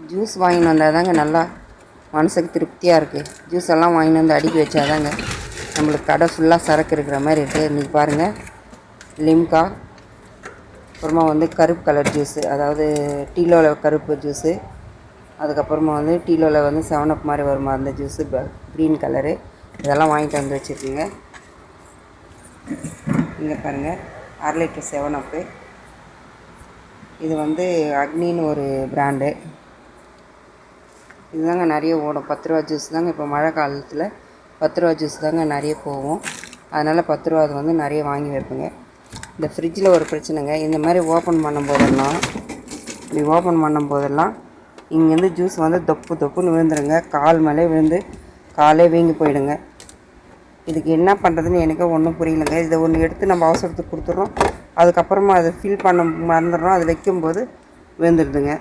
Juice வாங்கின்னு வந்தால் தாங்க நல்லா மனசுக்கு திருப்தியாக இருக்குது. ஜூஸ் எல்லாம் வாங்கின்னு வந்து அடுக்கி வச்சாதாங்க நம்மளுக்கு கடை ஃபுல்லாக சரக்கு இருக்கிற மாதிரி இருக்குது. இன்றைக்கி பாருங்கள், லிம்கா, அப்புறமா வந்து கருப்பு கலர் ஜூஸு, அதாவது டீலோவில் கருப்பு ஜூஸு, அதுக்கப்புறமா வந்து டீலோவில் வந்து 7up மாதிரி வருமா அந்த ஜூஸு, க்ரீன் கலரு, இதெல்லாம் வாங்கிட்டு வந்து வச்சுருக்கீங்க. இங்கே பாருங்கள், 1/2 லிட்டர் 7up. இது வந்து அக்னின்னு ஒரு பிராண்டு. இதுதாங்க நிறைய ஓடும். 10 ரூபா ஜூஸ் தாங்க. இப்போ மழை காலத்தில் 10 ரூபா ஜூஸ் தாங்க நிறைய போகும். அதனால் 10 ரூபா அது வந்து நிறைய வாங்கி வைப்பேங்க. இந்த ஃப்ரிட்ஜில் ஒரு பிரச்சனைங்க, இந்த மாதிரி ஓப்பன் பண்ணும்போதெல்லாம், இப்படி ஓப்பன் பண்ணும்போதெல்லாம் இங்கேருந்து ஜூஸ் வந்து தொப்புன்னு விழுந்துருங்க. கால் மேலே விழுந்து காலே வீங்கி போயிடுங்க. இதுக்கு என்ன பண்ணுறதுன்னு எனக்கு ஒன்றும் புரியலைங்க. இதை ஒன்று எடுத்து நம்ம அவசரத்துக்கு கொடுத்துட்றோம். அதுக்கப்புறமா அதை ஃபில் பண்ண மறந்துடுறோம். அது வைக்கும்போது விழுந்துடுதுங்க.